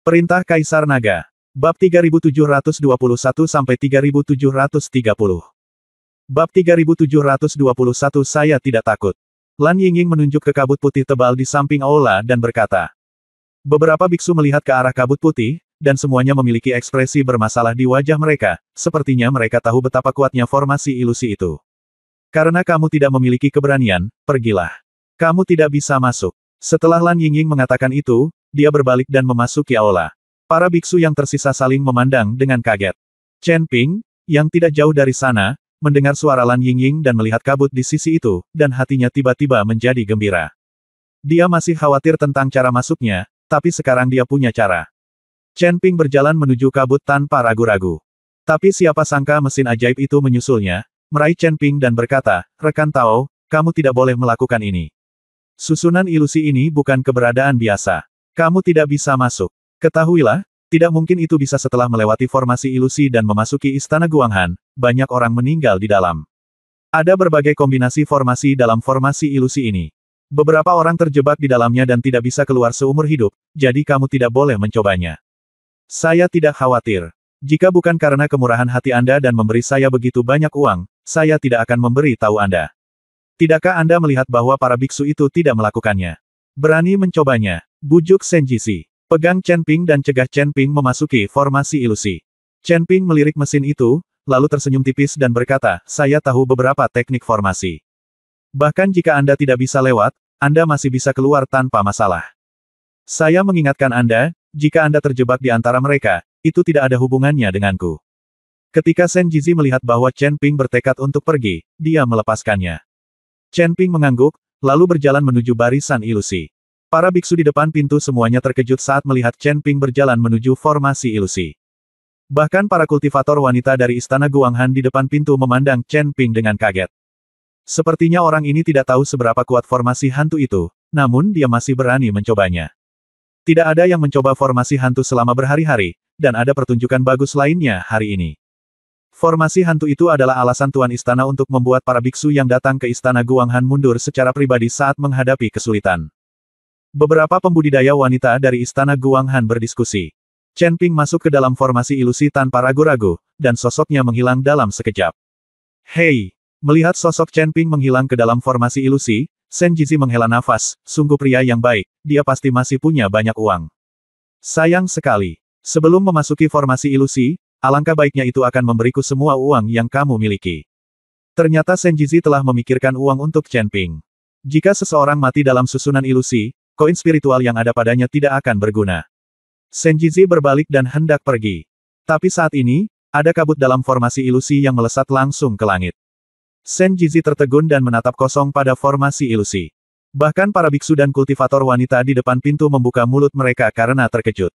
Perintah Kaisar Naga. Bab 3721-3730. Bab 3721 Saya tidak takut. Lan Yingying menunjuk ke kabut putih tebal di samping aula dan berkata. Beberapa biksu melihat ke arah kabut putih, dan semuanya memiliki ekspresi bermasalah di wajah mereka, sepertinya mereka tahu betapa kuatnya formasi ilusi itu. Karena kamu tidak memiliki keberanian, pergilah. Kamu tidak bisa masuk. Setelah Lan Yingying mengatakan itu, dia berbalik dan memasuki aula. Para biksu yang tersisa saling memandang dengan kaget. Chen Ping, yang tidak jauh dari sana, mendengar suara Lan Yingying dan melihat kabut di sisi itu, dan hatinya tiba-tiba menjadi gembira. Dia masih khawatir tentang cara masuknya, tapi sekarang dia punya cara. Chen Ping berjalan menuju kabut tanpa ragu-ragu. Tapi siapa sangka mesin ajaib itu menyusulnya, meraih Chen Ping dan berkata, "Rekan Tao, kamu tidak boleh melakukan ini. Susunan ilusi ini bukan keberadaan biasa. Kamu tidak bisa masuk. Ketahuilah, tidak mungkin itu bisa setelah melewati formasi ilusi dan memasuki Istana Guanghan, banyak orang meninggal di dalam. Ada berbagai kombinasi formasi dalam formasi ilusi ini. Beberapa orang terjebak di dalamnya dan tidak bisa keluar seumur hidup, jadi kamu tidak boleh mencobanya. Saya tidak khawatir. Jika bukan karena kemurahan hati Anda dan memberi saya begitu banyak uang, saya tidak akan memberi tahu Anda. Tidakkah Anda melihat bahwa para biksu itu tidak melakukannya? Berani mencobanya, bujuk Senjisi. Pegang Chen Ping dan cegah Chen Ping memasuki formasi ilusi. Chen Ping melirik mesin itu, lalu tersenyum tipis dan berkata, "Saya tahu beberapa teknik formasi. Bahkan jika Anda tidak bisa lewat, Anda masih bisa keluar tanpa masalah. Saya mengingatkan Anda, jika Anda terjebak di antara mereka, itu tidak ada hubungannya denganku." Ketika Senjisi melihat bahwa Chen Ping bertekad untuk pergi, dia melepaskannya. Chen Ping mengangguk, lalu berjalan menuju barisan ilusi. Para biksu di depan pintu semuanya terkejut saat melihat Chen Ping berjalan menuju formasi ilusi. Bahkan para kultivator wanita dari Istana Guanghan di depan pintu memandang Chen Ping dengan kaget. Sepertinya orang ini tidak tahu seberapa kuat formasi hantu itu, namun dia masih berani mencobanya. Tidak ada yang mencoba formasi hantu selama berhari-hari, dan ada pertunjukan bagus lainnya hari ini. Formasi hantu itu adalah alasan Tuan Istana untuk membuat para biksu yang datang ke Istana Guanghan mundur secara pribadi saat menghadapi kesulitan. Beberapa pembudidaya wanita dari Istana Guanghan berdiskusi. Chen Ping masuk ke dalam formasi ilusi tanpa ragu-ragu, dan sosoknya menghilang dalam sekejap. Hei! Melihat sosok Chen Ping menghilang ke dalam formasi ilusi, Senjisi menghela nafas, sungguh pria yang baik, dia pasti masih punya banyak uang. Sayang sekali. Sebelum memasuki formasi ilusi, alangkah baiknya itu akan memberiku semua uang yang kamu miliki. Ternyata Senjisi telah memikirkan uang untuk Chen Ping. Jika seseorang mati dalam susunan ilusi, koin spiritual yang ada padanya tidak akan berguna. Senjisi berbalik dan hendak pergi. Tapi saat ini, ada kabut dalam formasi ilusi yang melesat langsung ke langit. Senjisi tertegun dan menatap kosong pada formasi ilusi. Bahkan para biksu dan kultivator wanita di depan pintu membuka mulut mereka karena terkejut.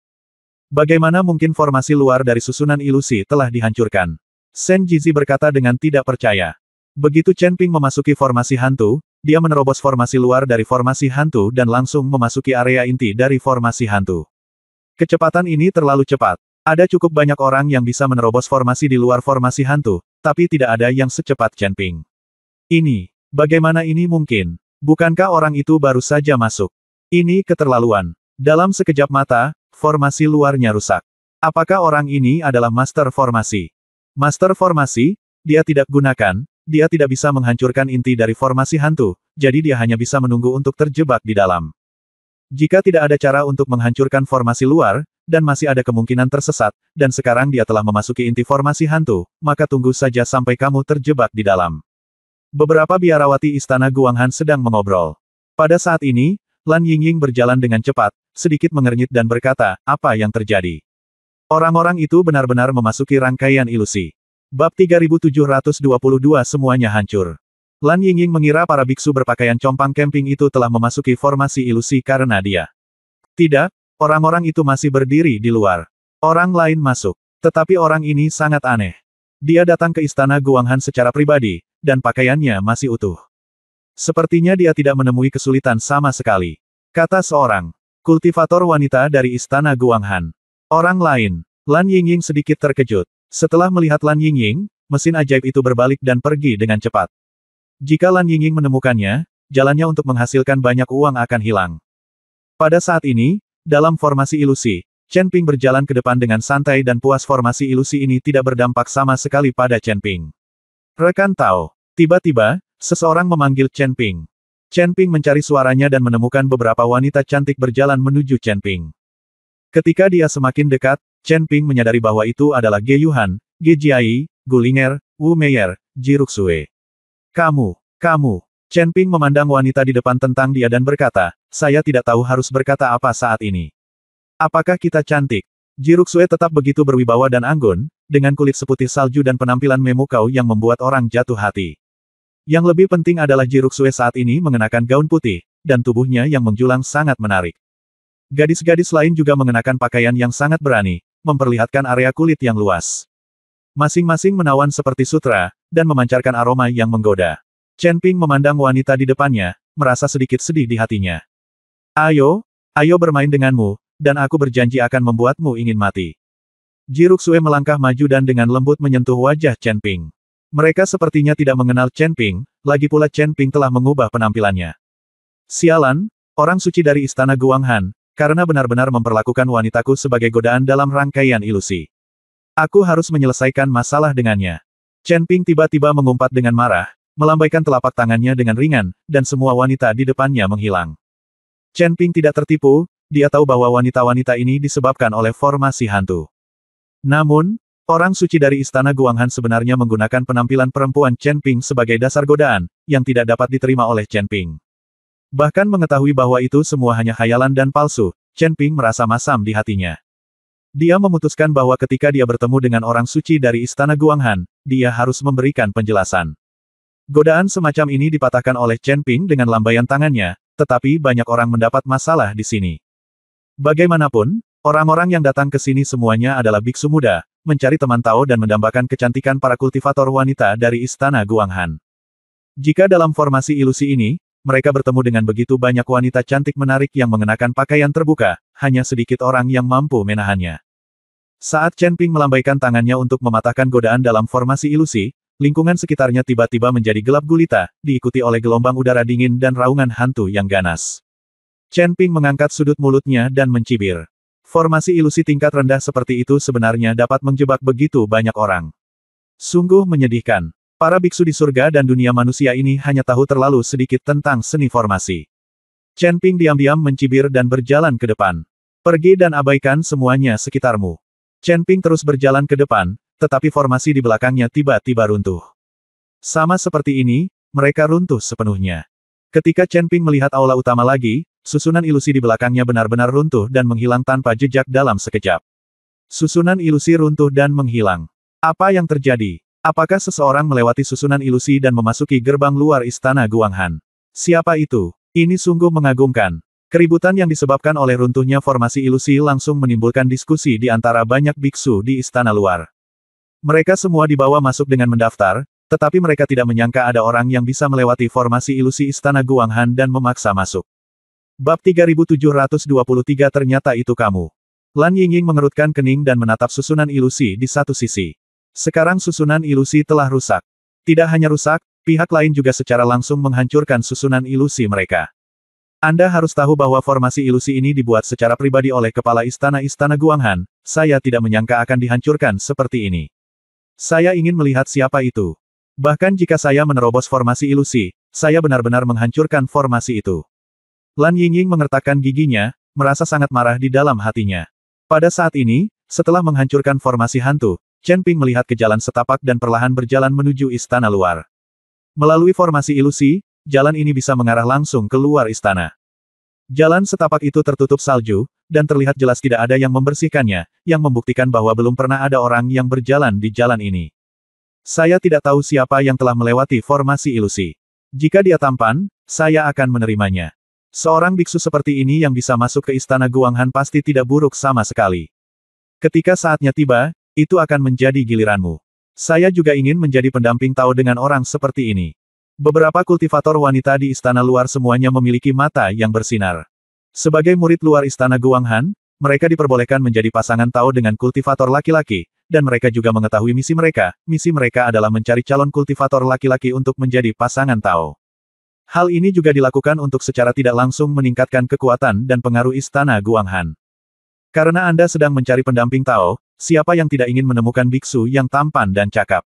Bagaimana mungkin formasi luar dari susunan ilusi telah dihancurkan? Senjisi berkata dengan tidak percaya. Begitu Chen Ping memasuki formasi hantu, dia menerobos formasi luar dari formasi hantu dan langsung memasuki area inti dari formasi hantu. Kecepatan ini terlalu cepat. Ada cukup banyak orang yang bisa menerobos formasi di luar formasi hantu, tapi tidak ada yang secepat Chen Ping. Bagaimana ini mungkin? Bukankah orang itu baru saja masuk? Ini keterlaluan. Dalam sekejap mata, formasi luarnya rusak. Apakah orang ini adalah master formasi? Master formasi? Dia tidak gunakan, dia tidak bisa menghancurkan inti dari formasi hantu, jadi dia hanya bisa menunggu untuk terjebak di dalam. Jika tidak ada cara untuk menghancurkan formasi luar, dan masih ada kemungkinan tersesat, dan sekarang dia telah memasuki inti formasi hantu, maka tunggu saja sampai kamu terjebak di dalam. Beberapa biarawati Istana Guanghan sedang mengobrol. Pada saat ini, Lan Yingying berjalan dengan cepat, sedikit mengernyit dan berkata, "Apa yang terjadi?" Orang-orang itu benar-benar memasuki rangkaian ilusi. Bab 3722 semuanya hancur. Lan Yingying mengira para biksu berpakaian compang camping itu telah memasuki formasi ilusi karena dia. Tidak, orang-orang itu masih berdiri di luar. Orang lain masuk. Tetapi orang ini sangat aneh. Dia datang ke Istana Guanghan secara pribadi, dan pakaiannya masih utuh. Sepertinya dia tidak menemui kesulitan sama sekali. Kata seorang kultivator wanita dari Istana Guanghan. Orang lain, Lan Yingying sedikit terkejut. Setelah melihat Lan Yingying, mesin ajaib itu berbalik dan pergi dengan cepat. Jika Lan Yingying menemukannya, jalannya untuk menghasilkan banyak uang akan hilang. Pada saat ini, dalam formasi ilusi, Chen Ping berjalan ke depan dengan santai dan puas. Formasi ilusi ini tidak berdampak sama sekali pada Chen Ping. Rekan Tao. Tiba-tiba, seseorang memanggil Chen Ping. Chen Ping mencari suaranya dan menemukan beberapa wanita cantik berjalan menuju Chen Ping. Ketika dia semakin dekat, Chen Ping menyadari bahwa itu adalah Ge Yuhan, Ge Jiai, Gu Linger, Wu Meier, Ji Ruxue. Kamu. Chen Ping memandang wanita di depan tentang dia dan berkata, saya tidak tahu harus berkata apa saat ini. Apakah kita cantik? Ji Ruxue tetap begitu berwibawa dan anggun, dengan kulit seputih salju dan penampilan memukau yang membuat orang jatuh hati. Yang lebih penting adalah Ji Ruxue saat ini mengenakan gaun putih, dan tubuhnya yang menjulang sangat menarik. Gadis-gadis lain juga mengenakan pakaian yang sangat berani, memperlihatkan area kulit yang luas. Masing-masing menawan seperti sutra, dan memancarkan aroma yang menggoda. Chen Ping memandang wanita di depannya, merasa sedikit sedih di hatinya. Ayo bermain denganmu, dan aku berjanji akan membuatmu ingin mati. Ji Ruxue melangkah maju dan dengan lembut menyentuh wajah Chen Ping. Mereka sepertinya tidak mengenal Chen Ping, lagi pula Chen Ping telah mengubah penampilannya. Sialan, orang suci dari istana Guanghan, karena benar-benar memperlakukan wanitaku sebagai godaan dalam rangkaian ilusi. Aku harus menyelesaikan masalah dengannya. Chen Ping tiba-tiba mengumpat dengan marah, melambaikan telapak tangannya dengan ringan, dan semua wanita di depannya menghilang. Chen Ping tidak tertipu, dia tahu bahwa wanita-wanita ini disebabkan oleh formasi hantu. Namun, orang suci dari istana Guanghan sebenarnya menggunakan penampilan perempuan Chen Ping sebagai dasar godaan, yang tidak dapat diterima oleh Chen Ping. Bahkan mengetahui bahwa itu semua hanya khayalan dan palsu, Chen Ping merasa masam di hatinya. Dia memutuskan bahwa ketika dia bertemu dengan orang suci dari istana Guanghan, dia harus memberikan penjelasan. Godaan semacam ini dipatahkan oleh Chen Ping dengan lambaian tangannya, tetapi banyak orang mendapat masalah di sini. Bagaimanapun, orang-orang yang datang ke sini semuanya adalah biksu muda, mencari teman Tao dan mendambakan kecantikan para kultivator wanita dari istana Guanghan. Jika dalam formasi ilusi ini, mereka bertemu dengan begitu banyak wanita cantik menarik yang mengenakan pakaian terbuka, hanya sedikit orang yang mampu menahannya. Saat Chen Ping melambaikan tangannya untuk mematahkan godaan dalam formasi ilusi, lingkungan sekitarnya tiba-tiba menjadi gelap gulita, diikuti oleh gelombang udara dingin dan raungan hantu yang ganas. Chen Ping mengangkat sudut mulutnya dan mencibir. Formasi ilusi tingkat rendah seperti itu sebenarnya dapat menjebak begitu banyak orang. Sungguh menyedihkan. Para biksu di surga dan dunia manusia ini hanya tahu terlalu sedikit tentang seni formasi. Chen Ping diam-diam mencibir dan berjalan ke depan. Pergi dan abaikan semuanya sekitarmu. Chen Ping terus berjalan ke depan, tetapi formasi di belakangnya tiba-tiba runtuh. Sama seperti ini, mereka runtuh sepenuhnya. Ketika Chen Ping melihat aula utama lagi, susunan ilusi di belakangnya benar-benar runtuh dan menghilang tanpa jejak dalam sekejap. Susunan ilusi runtuh dan menghilang. Apa yang terjadi? Apakah seseorang melewati susunan ilusi dan memasuki gerbang luar istana Guanghan? Siapa itu? Ini sungguh mengagumkan. Keributan yang disebabkan oleh runtuhnya formasi ilusi langsung menimbulkan diskusi di antara banyak biksu di istana luar. Mereka semua dibawa masuk dengan mendaftar, tetapi mereka tidak menyangka ada orang yang bisa melewati formasi ilusi istana Guanghan dan memaksa masuk. Bab 3723 ternyata itu kamu. Lan Yingying mengerutkan kening dan menatap susunan ilusi di satu sisi. Sekarang susunan ilusi telah rusak. Tidak hanya rusak, pihak lain juga secara langsung menghancurkan susunan ilusi mereka. Anda harus tahu bahwa formasi ilusi ini dibuat secara pribadi oleh kepala istana-istana Guanghan, saya tidak menyangka akan dihancurkan seperti ini. Saya ingin melihat siapa itu. Bahkan jika saya menerobos formasi ilusi, saya benar-benar menghancurkan formasi itu. Lan Yingying mengertakkan giginya, merasa sangat marah di dalam hatinya. Pada saat ini, setelah menghancurkan formasi hantu, Chen Ping melihat ke jalan setapak dan perlahan berjalan menuju istana luar. Melalui formasi ilusi, jalan ini bisa mengarah langsung ke luar istana. Jalan setapak itu tertutup salju, dan terlihat jelas tidak ada yang membersihkannya, yang membuktikan bahwa belum pernah ada orang yang berjalan di jalan ini. Saya tidak tahu siapa yang telah melewati formasi ilusi. Jika dia tampan, saya akan menerimanya. Seorang biksu seperti ini yang bisa masuk ke istana Guanghan pasti tidak buruk sama sekali. Ketika saatnya tiba, itu akan menjadi giliranmu. Saya juga ingin menjadi pendamping Tao dengan orang seperti ini. Beberapa kultivator wanita di istana luar semuanya memiliki mata yang bersinar. Sebagai murid luar istana Guanghan, mereka diperbolehkan menjadi pasangan Tao dengan kultivator laki-laki, dan mereka juga mengetahui misi mereka. Misi mereka adalah mencari calon kultivator laki-laki untuk menjadi pasangan Tao. Hal ini juga dilakukan untuk secara tidak langsung meningkatkan kekuatan dan pengaruh istana Guanghan. Karena Anda sedang mencari pendamping Tao, siapa yang tidak ingin menemukan biksu yang tampan dan cakap?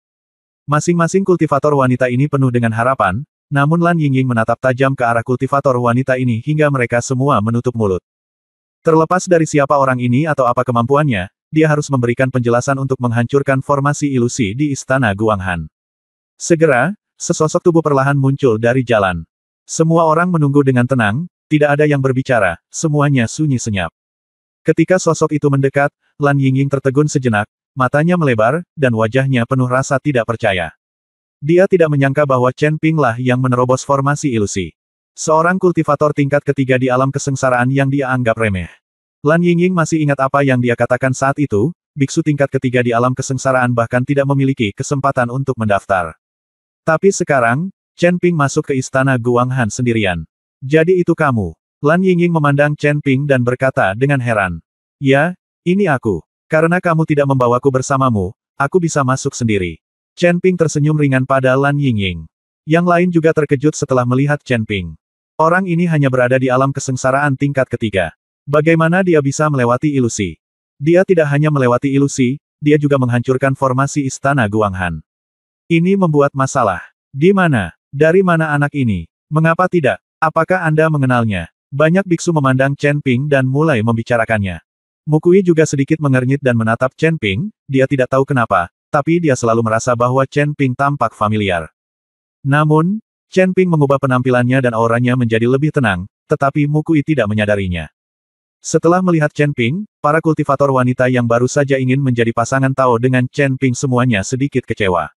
Masing-masing kultivator wanita ini penuh dengan harapan, namun Lan Yingying menatap tajam ke arah kultivator wanita ini hingga mereka semua menutup mulut. Terlepas dari siapa orang ini atau apa kemampuannya, dia harus memberikan penjelasan untuk menghancurkan formasi ilusi di Istana Guanghan. Segera, sesosok tubuh perlahan muncul dari jalan. Semua orang menunggu dengan tenang, tidak ada yang berbicara, semuanya sunyi senyap. Ketika sosok itu mendekat, Lan Yingying tertegun sejenak, matanya melebar, dan wajahnya penuh rasa tidak percaya. Dia tidak menyangka bahwa Chen Ping lah yang menerobos formasi ilusi. Seorang kultivator tingkat ketiga di alam kesengsaraan yang dia anggap remeh. Lan Yingying masih ingat apa yang dia katakan saat itu, biksu tingkat ketiga di alam kesengsaraan bahkan tidak memiliki kesempatan untuk mendaftar. Tapi sekarang, Chen Ping masuk ke Istana Guanghan sendirian. Jadi itu kamu. Lan Yingying memandang Chen Ping dan berkata dengan heran. Ya, ini aku. Karena kamu tidak membawaku bersamamu, aku bisa masuk sendiri. Chen Ping tersenyum ringan pada Lan Yingying. Yang lain juga terkejut setelah melihat Chen Ping. Orang ini hanya berada di alam kesengsaraan tingkat ketiga. Bagaimana dia bisa melewati ilusi? Dia tidak hanya melewati ilusi, dia juga menghancurkan formasi Istana Guanghan. Ini membuat masalah. Di mana? Dari mana anak ini? Mengapa tidak? Apakah Anda mengenalnya? Banyak biksu memandang Chen Ping dan mulai membicarakannya. Mukui juga sedikit mengernyit dan menatap Chen Ping, dia tidak tahu kenapa, tapi dia selalu merasa bahwa Chen Ping tampak familiar. Namun, Chen Ping mengubah penampilannya dan auranya menjadi lebih tenang, tetapi Mukui tidak menyadarinya. Setelah melihat Chen Ping, para kultivator wanita yang baru saja ingin menjadi pasangan Tao dengan Chen Ping semuanya sedikit kecewa.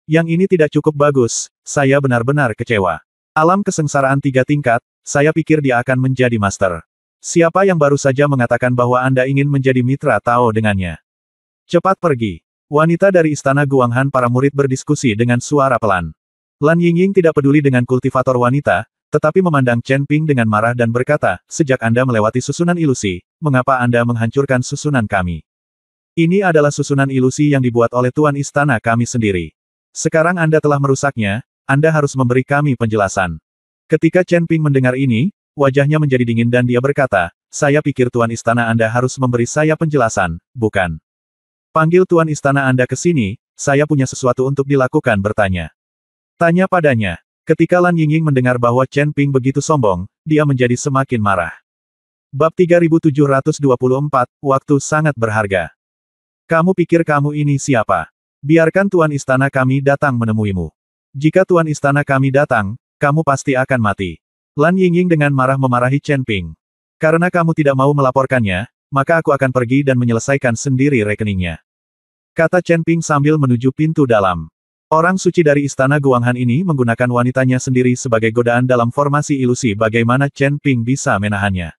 Yang ini tidak cukup bagus, saya benar-benar kecewa. Alam kesengsaraan 3 tingkat, saya pikir dia akan menjadi master. Siapa yang baru saja mengatakan bahwa Anda ingin menjadi mitra Tao dengannya? Cepat pergi. Wanita dari Istana Guanghan para murid berdiskusi dengan suara pelan. Lan Yingying tidak peduli dengan kultivator wanita, tetapi memandang Chen Ping dengan marah dan berkata, sejak Anda melewati susunan ilusi, mengapa Anda menghancurkan susunan kami? Ini adalah susunan ilusi yang dibuat oleh Tuan Istana kami sendiri. Sekarang Anda telah merusaknya, Anda harus memberi kami penjelasan. Ketika Chen Ping mendengar ini, wajahnya menjadi dingin dan dia berkata, saya pikir Tuan Istana Anda harus memberi saya penjelasan, bukan? Panggil Tuan Istana Anda ke sini, saya punya sesuatu untuk dilakukan bertanya. Tanya padanya. Ketika Lan Yingying mendengar bahwa Chen Ping begitu sombong, dia menjadi semakin marah. Bab 3724, Waktu sangat berharga. Kamu pikir kamu ini siapa? Biarkan Tuan Istana kami datang menemuimu. Jika Tuan Istana kami datang, kamu pasti akan mati. Lan Yingying dengan marah memarahi Chen Ping. Karena kamu tidak mau melaporkannya, maka aku akan pergi dan menyelesaikan sendiri rekeningnya. Kata Chen Ping sambil menuju pintu dalam. Orang suci dari Istana Guanghan ini menggunakan wanitanya sendiri sebagai godaan dalam formasi ilusi bagaimana Chen Ping bisa menahannya.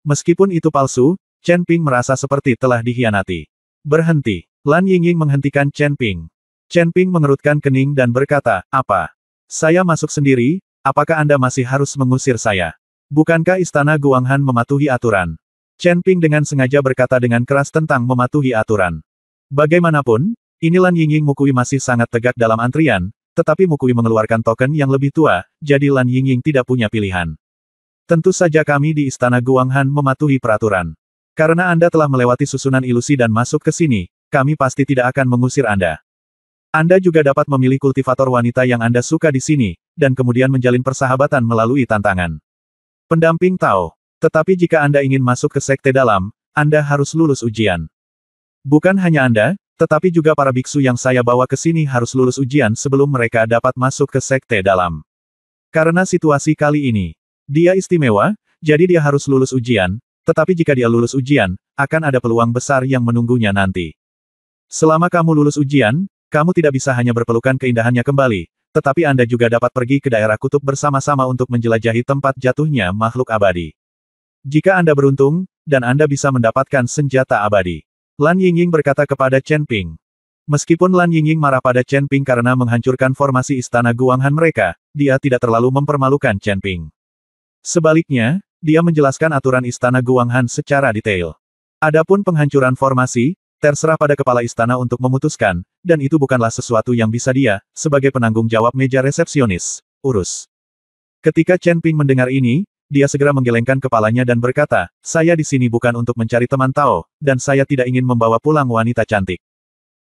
Meskipun itu palsu, Chen Ping merasa seperti telah dikhianati. Berhenti. Lan Yingying menghentikan Chen Ping. Chen Ping mengerutkan kening dan berkata, apa? Saya masuk sendiri, apakah Anda masih harus mengusir saya? Bukankah Istana Guanghan mematuhi aturan? Chen Ping dengan sengaja berkata dengan keras tentang mematuhi aturan. Bagaimanapun, ini Lan Yingying Mukui masih sangat tegak dalam antrian, tetapi Mukui mengeluarkan token yang lebih tua, jadi Lan Yingying tidak punya pilihan. Tentu saja kami di Istana Guanghan mematuhi peraturan. Karena Anda telah melewati susunan ilusi dan masuk ke sini, kami pasti tidak akan mengusir Anda. Anda juga dapat memilih kultivator wanita yang Anda suka di sini, dan kemudian menjalin persahabatan melalui tantangan. Pendamping Tao. Tetapi jika Anda ingin masuk ke sekte dalam, Anda harus lulus ujian. Bukan hanya Anda, tetapi juga para biksu yang saya bawa ke sini harus lulus ujian sebelum mereka dapat masuk ke sekte dalam. Karena situasi kali ini, dia istimewa, jadi dia harus lulus ujian, tetapi jika dia lulus ujian, akan ada peluang besar yang menunggunya nanti. Selama kamu lulus ujian, kamu tidak bisa hanya berpelukan keindahannya kembali, tetapi Anda juga dapat pergi ke daerah kutub bersama-sama untuk menjelajahi tempat jatuhnya makhluk abadi. Jika Anda beruntung, dan Anda bisa mendapatkan senjata abadi. Lan Yingying berkata kepada Chen Ping. Meskipun Lan Yingying marah pada Chen Ping karena menghancurkan formasi Istana Guanghan mereka, dia tidak terlalu mempermalukan Chen Ping. Sebaliknya, dia menjelaskan aturan Istana Guanghan secara detail. Adapun penghancuran formasi, terserah pada kepala istana untuk memutuskan, dan itu bukanlah sesuatu yang bisa dia, sebagai penanggung jawab meja resepsionis, urus. Ketika Chen Ping mendengar ini, dia segera menggelengkan kepalanya dan berkata, saya di sini bukan untuk mencari teman Tao, dan saya tidak ingin membawa pulang wanita cantik.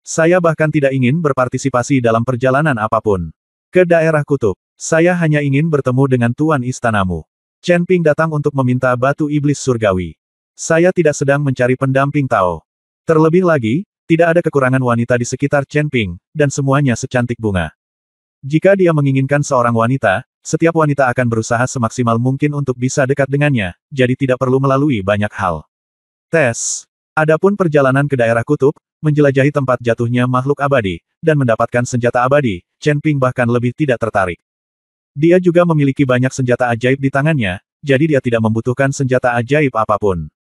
Saya bahkan tidak ingin berpartisipasi dalam perjalanan apapun ke daerah kutub. Saya hanya ingin bertemu dengan tuan istanamu. Chen Ping datang untuk meminta batu iblis surgawi. Saya tidak sedang mencari pendamping Tao. Terlebih lagi, tidak ada kekurangan wanita di sekitar Chen Ping, dan semuanya secantik bunga. Jika dia menginginkan seorang wanita, setiap wanita akan berusaha semaksimal mungkin untuk bisa dekat dengannya, jadi tidak perlu melalui banyak hal. Tes. Adapun perjalanan ke daerah kutub, menjelajahi tempat jatuhnya makhluk abadi, dan mendapatkan senjata abadi, Chen Ping bahkan lebih tidak tertarik. Dia juga memiliki banyak senjata ajaib di tangannya, jadi dia tidak membutuhkan senjata ajaib apapun.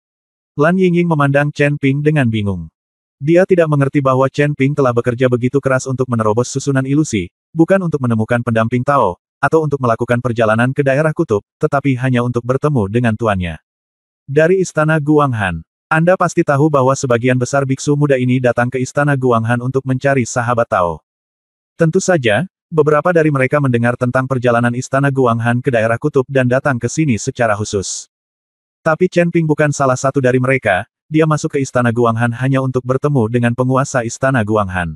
Lan Yingying memandang Chen Ping dengan bingung. Dia tidak mengerti bahwa Chen Ping telah bekerja begitu keras untuk menerobos susunan ilusi, bukan untuk menemukan pendamping Tao, atau untuk melakukan perjalanan ke daerah kutub, tetapi hanya untuk bertemu dengan tuannya. Dari Istana Guanghan, Anda pasti tahu bahwa sebagian besar biksu muda ini datang ke Istana Guanghan untuk mencari sahabat Tao. Tentu saja, beberapa dari mereka mendengar tentang perjalanan Istana Guanghan ke daerah kutub dan datang ke sini secara khusus. Tapi Chen Ping bukan salah satu dari mereka. Dia masuk ke Istana Guanghan hanya untuk bertemu dengan penguasa Istana Guanghan.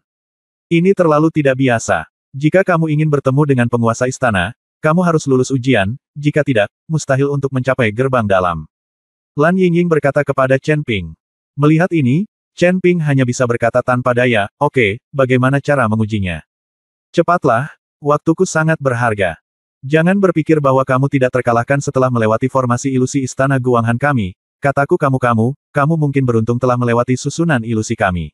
Ini terlalu tidak biasa. Jika kamu ingin bertemu dengan penguasa istana, kamu harus lulus ujian, jika tidak, mustahil untuk mencapai gerbang dalam. Lan Yingying berkata kepada Chen Ping. Melihat ini, Chen Ping hanya bisa berkata tanpa daya, oke, bagaimana cara mengujinya? Cepatlah, waktuku sangat berharga. Jangan berpikir bahwa kamu tidak terkalahkan setelah melewati formasi ilusi Istana Guanghan kami. Kataku kamu mungkin beruntung telah melewati susunan ilusi kami.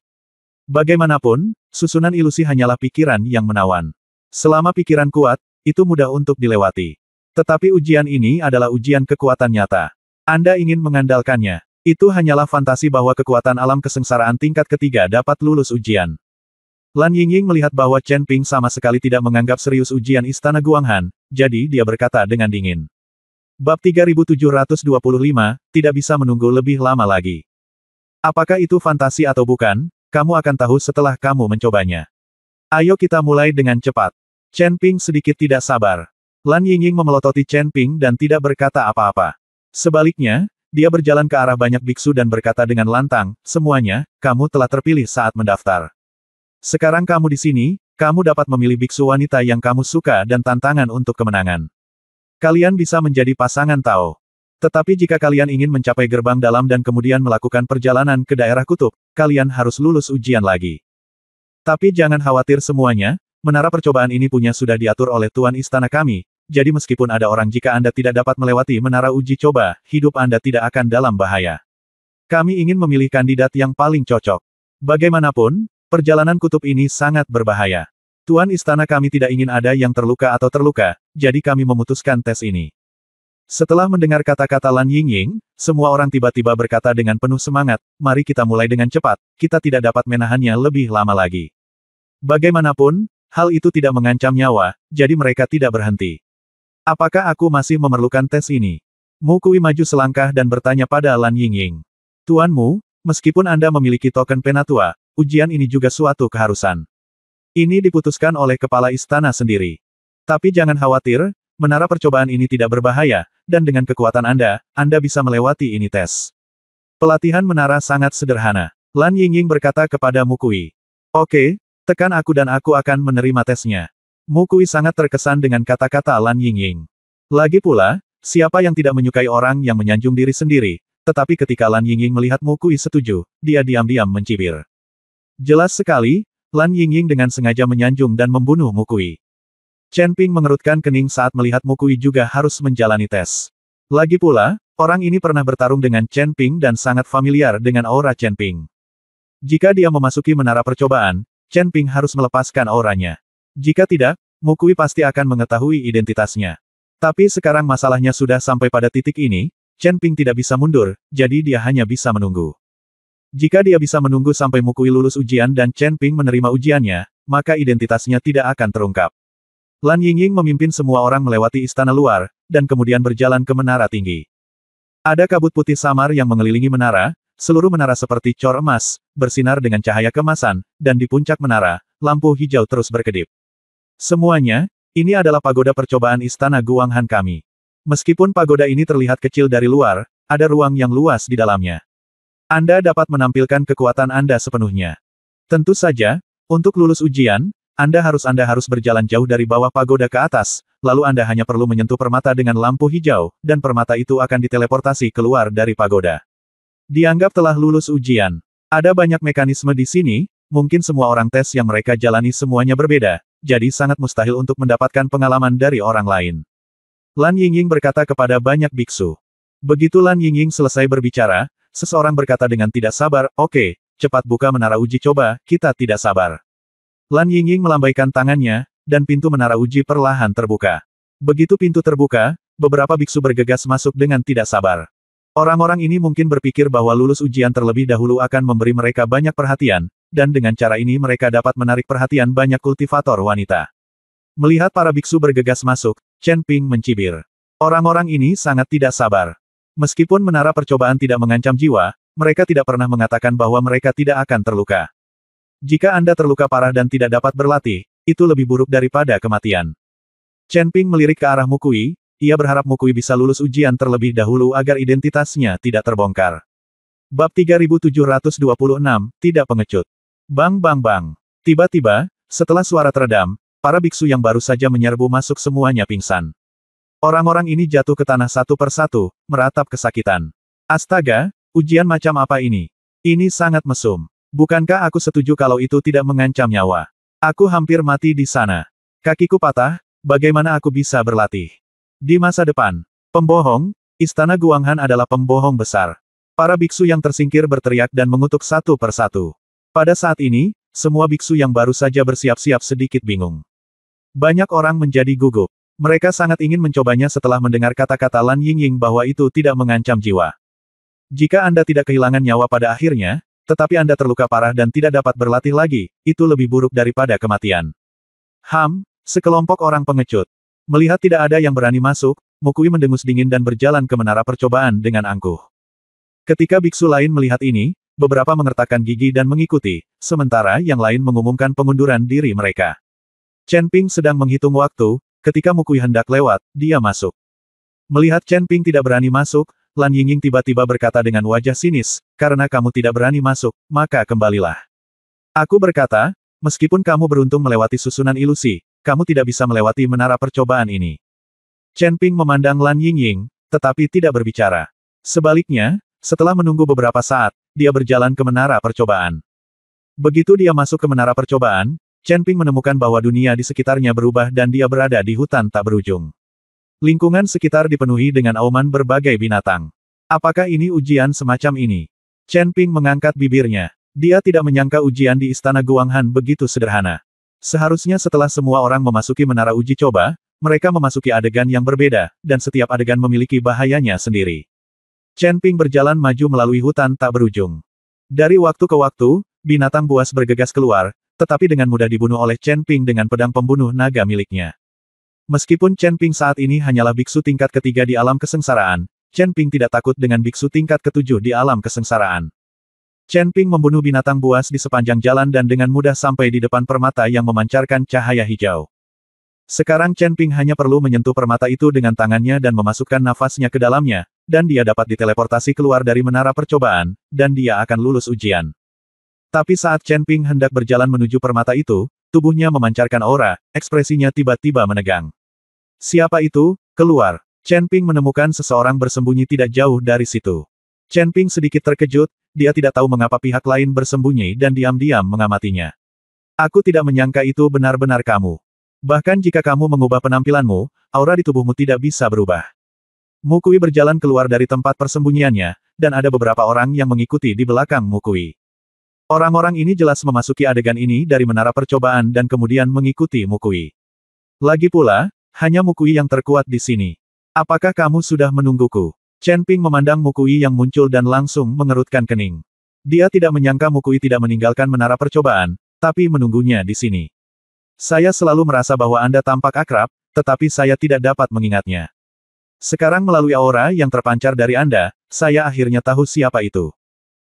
Bagaimanapun, susunan ilusi hanyalah pikiran yang menawan. Selama pikiran kuat, itu mudah untuk dilewati. Tetapi ujian ini adalah ujian kekuatan nyata. Anda ingin mengandalkannya. Itu hanyalah fantasi bahwa kekuatan alam kesengsaraan tingkat ketiga dapat lulus ujian. Lan Yingying melihat bahwa Chen Ping sama sekali tidak menganggap serius ujian Istana Guanghan, jadi dia berkata dengan dingin. Bab 3725, tidak bisa menunggu lebih lama lagi. Apakah itu fantasi atau bukan, kamu akan tahu setelah kamu mencobanya. Ayo kita mulai dengan cepat. Chen Ping sedikit tidak sabar. Lan Yingying memelototi Chen Ping dan tidak berkata apa-apa. Sebaliknya, dia berjalan ke arah banyak biksu dan berkata dengan lantang, semuanya, kamu telah terpilih saat mendaftar. Sekarang kamu di sini, kamu dapat memilih biksu wanita yang kamu suka dan tantangan untuk kemenangan. Kalian bisa menjadi pasangan Tao. Tetapi jika kalian ingin mencapai gerbang dalam dan kemudian melakukan perjalanan ke daerah kutub, kalian harus lulus ujian lagi. Tapi jangan khawatir semuanya, menara percobaan ini sudah diatur oleh Tuan Istana kami, jadi meskipun ada orang jika Anda tidak dapat melewati menara uji coba, hidup Anda tidak akan dalam bahaya. Kami ingin memilih kandidat yang paling cocok. Bagaimanapun, perjalanan kutub ini sangat berbahaya. Tuan Istana kami tidak ingin ada yang terluka atau terluka, jadi kami memutuskan tes ini. Setelah mendengar kata-kata Lan Yingying, semua orang tiba-tiba berkata dengan penuh semangat, mari kita mulai dengan cepat, kita tidak dapat menahannya lebih lama lagi. Bagaimanapun, hal itu tidak mengancam nyawa, jadi mereka tidak berhenti. Apakah aku masih memerlukan tes ini? Mu Kui maju selangkah dan bertanya pada Lan Yingying. Tuanmu, meskipun Anda memiliki token penatua, ujian ini juga suatu keharusan. Ini diputuskan oleh kepala istana sendiri. Tapi jangan khawatir, menara percobaan ini tidak berbahaya, dan dengan kekuatan Anda bisa melewati ini tes. Pelatihan menara sangat sederhana. Lan Yingying berkata kepada Mu Kui. Oke, tekan aku dan aku akan menerima tesnya. Mu Kui sangat terkesan dengan kata-kata Lan Yingying. Lagi pula, siapa yang tidak menyukai orang yang menyanjung diri sendiri, tetapi ketika Lan Yingying melihat Mu Kui setuju, dia diam-diam mencibir. Jelas sekali, Lan Yingying dengan sengaja menyanjung dan membunuh Mu Kui. Chen Ping mengerutkan kening saat melihat Mu Kui juga harus menjalani tes. Lagi pula, orang ini pernah bertarung dengan Chen Ping dan sangat familiar dengan aura Chen Ping. Jika dia memasuki menara percobaan, Chen Ping harus melepaskan auranya. Jika tidak, Mu Kui pasti akan mengetahui identitasnya. Tapi sekarang masalahnya sudah sampai pada titik ini, Chen Ping tidak bisa mundur, jadi dia hanya bisa menunggu. Jika dia bisa menunggu sampai Mu Kui lulus ujian dan Chen Ping menerima ujiannya, maka identitasnya tidak akan terungkap. Lan Yingying memimpin semua orang melewati istana luar, dan kemudian berjalan ke menara tinggi. Ada kabut putih samar yang mengelilingi menara, seluruh menara seperti cor emas, bersinar dengan cahaya kemasan, dan di puncak menara, lampu hijau terus berkedip. Semuanya, ini adalah pagoda percobaan istana Guanghan kami. Meskipun pagoda ini terlihat kecil dari luar, ada ruang yang luas di dalamnya. Anda dapat menampilkan kekuatan Anda sepenuhnya. Tentu saja, untuk lulus ujian, Anda harus berjalan jauh dari bawah pagoda ke atas, lalu Anda hanya perlu menyentuh permata dengan lampu hijau, dan permata itu akan diteleportasi keluar dari pagoda. Dianggap telah lulus ujian. Ada banyak mekanisme di sini, mungkin semua orang tes yang mereka jalani semuanya berbeda, jadi sangat mustahil untuk mendapatkan pengalaman dari orang lain. Lan Yingying berkata kepada banyak biksu. Begitu Lan Yingying selesai berbicara, seseorang berkata dengan tidak sabar, "Oke, cepat buka menara uji coba, kita tidak sabar." Lan Yingying melambaikan tangannya, dan pintu menara uji perlahan terbuka. Begitu pintu terbuka, beberapa biksu bergegas masuk dengan tidak sabar. Orang-orang ini mungkin berpikir bahwa lulus ujian terlebih dahulu akan memberi mereka banyak perhatian, dan dengan cara ini mereka dapat menarik perhatian banyak kultivator wanita. Melihat para biksu bergegas masuk, Chen Ping mencibir. Orang-orang ini sangat tidak sabar. Meskipun menara percobaan tidak mengancam jiwa, mereka tidak pernah mengatakan bahwa mereka tidak akan terluka. Jika Anda terluka parah dan tidak dapat berlatih, itu lebih buruk daripada kematian. Chen Ping melirik ke arah Mukui, ia berharap Mukui bisa lulus ujian terlebih dahulu agar identitasnya tidak terbongkar. Bab 3726, tidak pengecut. Bang bang bang. Tiba-tiba, setelah suara teredam, para biksu yang baru saja menyerbu masuk semuanya pingsan. Orang-orang ini jatuh ke tanah satu persatu, meratap kesakitan. Astaga, ujian macam apa ini? Ini sangat mesum. Bukankah aku setuju kalau itu tidak mengancam nyawa? Aku hampir mati di sana. Kakiku patah, bagaimana aku bisa berlatih? Di masa depan, pembohong, Istana Guanghan adalah pembohong besar. Para biksu yang tersingkir berteriak dan mengutuk satu persatu. Pada saat ini, semua biksu yang baru saja bersiap-siap sedikit bingung. Banyak orang menjadi gugup. Mereka sangat ingin mencobanya setelah mendengar kata-kata Lan Yingying bahwa itu tidak mengancam jiwa. Jika Anda tidak kehilangan nyawa pada akhirnya, tetapi Anda terluka parah dan tidak dapat berlatih lagi, itu lebih buruk daripada kematian. Sekelompok orang pengecut. Melihat tidak ada yang berani masuk, Mukui mendengus dingin dan berjalan ke menara percobaan dengan angkuh. Ketika biksu lain melihat ini, beberapa mengertakkan gigi dan mengikuti, sementara yang lain mengumumkan pengunduran diri mereka. Chen Ping sedang menghitung waktu, ketika Mukui hendak lewat, dia masuk. Melihat Chen Ping tidak berani masuk, Lan Yingying tiba-tiba berkata dengan wajah sinis, "Karena kamu tidak berani masuk, maka kembalilah." Aku berkata, meskipun kamu beruntung melewati susunan ilusi, kamu tidak bisa melewati menara percobaan ini. Chen Ping memandang Lan Yingying, tetapi tidak berbicara. Sebaliknya, setelah menunggu beberapa saat, dia berjalan ke menara percobaan. Begitu dia masuk ke menara percobaan, Chen Ping menemukan bahwa dunia di sekitarnya berubah dan dia berada di hutan tak berujung. Lingkungan sekitar dipenuhi dengan auman berbagai binatang. Apakah ini ujian semacam ini? Chen Ping mengangkat bibirnya. Dia tidak menyangka ujian di Istana Guanghan begitu sederhana. Seharusnya setelah semua orang memasuki menara uji coba, mereka memasuki adegan yang berbeda, dan setiap adegan memiliki bahayanya sendiri. Chen Ping berjalan maju melalui hutan tak berujung. Dari waktu ke waktu, binatang buas bergegas keluar, tetapi dengan mudah dibunuh oleh Chen Ping dengan pedang pembunuh naga miliknya. Meskipun Chen Ping saat ini hanyalah biksu tingkat ketiga di alam kesengsaraan, Chen Ping tidak takut dengan biksu tingkat ketujuh di alam kesengsaraan. Chen Ping membunuh binatang buas di sepanjang jalan dan dengan mudah sampai di depan permata yang memancarkan cahaya hijau. Sekarang Chen Ping hanya perlu menyentuh permata itu dengan tangannya dan memasukkan nafasnya ke dalamnya, dan dia dapat diteleportasi keluar dari menara percobaan, dan dia akan lulus ujian. Tapi saat Chen Ping hendak berjalan menuju permata itu, tubuhnya memancarkan aura, ekspresinya tiba-tiba menegang. Siapa itu? Keluar. Chen Ping menemukan seseorang bersembunyi tidak jauh dari situ. Chen Ping sedikit terkejut, dia tidak tahu mengapa pihak lain bersembunyi dan diam-diam mengamatinya. Aku tidak menyangka itu benar-benar kamu. Bahkan jika kamu mengubah penampilanmu, aura di tubuhmu tidak bisa berubah. Mukui berjalan keluar dari tempat persembunyiannya, dan ada beberapa orang yang mengikuti di belakang Mukui. Orang-orang ini jelas memasuki adegan ini dari menara percobaan dan kemudian mengikuti Mukui. Lagi pula, hanya Mukui yang terkuat di sini. Apakah kamu sudah menungguku? Chen Ping memandang Mukui yang muncul dan langsung mengerutkan kening. Dia tidak menyangka Mukui tidak meninggalkan menara percobaan, tapi menunggunya di sini. Saya selalu merasa bahwa Anda tampak akrab, tetapi saya tidak dapat mengingatnya. Sekarang melalui aura yang terpancar dari Anda, saya akhirnya tahu siapa itu.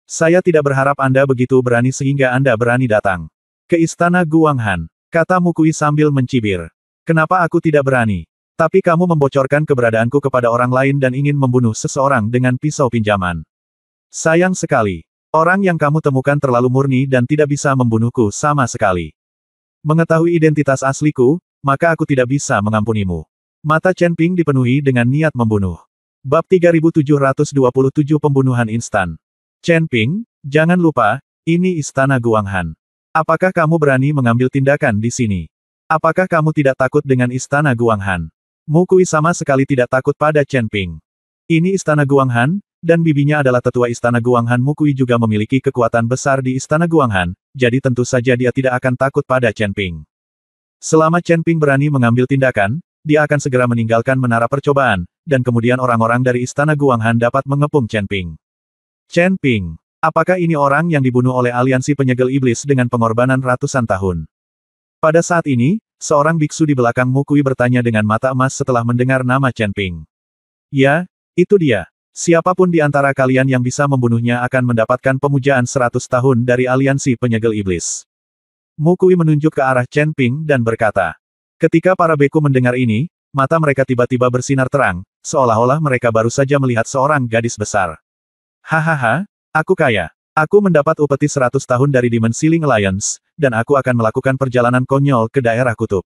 Saya tidak berharap Anda begitu berani sehingga Anda berani datang ke Istana Guanghan, kata Mukui sambil mencibir. Kenapa aku tidak berani? Tapi kamu membocorkan keberadaanku kepada orang lain dan ingin membunuh seseorang dengan pisau pinjaman. Sayang sekali. Orang yang kamu temukan terlalu murni dan tidak bisa membunuhku sama sekali. Mengetahui identitas asliku, maka aku tidak bisa mengampunimu. Mata Chen Ping dipenuhi dengan niat membunuh. Bab 3727 Pembunuhan Instan. Chen Ping, jangan lupa, ini Istana Guanghan. Apakah kamu berani mengambil tindakan di sini? Apakah kamu tidak takut dengan Istana Guanghan? Mu Kui sama sekali tidak takut pada Chen Ping. Ini Istana Guanghan, dan bibinya adalah tetua Istana Guanghan. Mu Kui juga memiliki kekuatan besar di Istana Guanghan, jadi tentu saja dia tidak akan takut pada Chen Ping. Selama Chen Ping berani mengambil tindakan, dia akan segera meninggalkan menara percobaan, dan kemudian orang-orang dari Istana Guanghan dapat mengepung Chen Ping. Chen Ping, apakah ini orang yang dibunuh oleh aliansi penyegel iblis dengan pengorbanan ratusan tahun? Pada saat ini, seorang biksu di belakang Mu Kui bertanya dengan mata emas setelah mendengar nama Chen Ping. Ya, itu dia. Siapapun di antara kalian yang bisa membunuhnya akan mendapatkan pemujaan 100 tahun dari aliansi penyegel iblis. Mu Kui menunjuk ke arah Chen Ping dan berkata. Ketika para beku mendengar ini, mata mereka tiba-tiba bersinar terang, seolah-olah mereka baru saja melihat seorang gadis besar. Hahaha, aku kaya. Aku mendapat upeti 100 tahun dari Demon Ceiling Alliance, dan aku akan melakukan perjalanan konyol ke daerah kutub.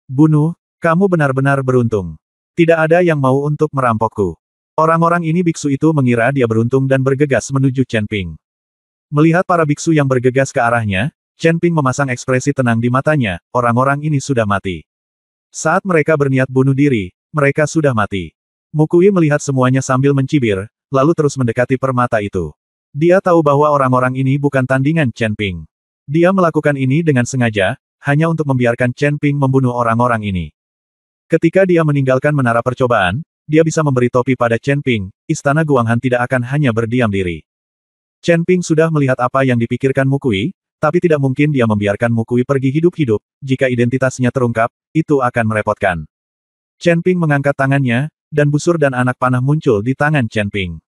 Bunuh, kamu benar-benar beruntung. Tidak ada yang mau untuk merampokku. Orang-orang ini biksu itu mengira dia beruntung dan bergegas menuju Chen Ping. Melihat para biksu yang bergegas ke arahnya, Chen Ping memasang ekspresi tenang di matanya, orang-orang ini sudah mati. Saat mereka berniat bunuh diri, mereka sudah mati. Mu Kui melihat semuanya sambil mencibir, lalu terus mendekati permata itu. Dia tahu bahwa orang-orang ini bukan tandingan Chen Ping. Dia melakukan ini dengan sengaja, hanya untuk membiarkan Chen Ping membunuh orang-orang ini. Ketika dia meninggalkan menara percobaan, dia bisa memberi topi pada Chen Ping, Istana Guanghan tidak akan hanya berdiam diri. Chen Ping sudah melihat apa yang dipikirkan Mu Kui, tapi tidak mungkin dia membiarkan Mu Kui pergi hidup-hidup, jika identitasnya terungkap, itu akan merepotkan. Chen Ping mengangkat tangannya, dan busur dan anak panah muncul di tangan Chen Ping.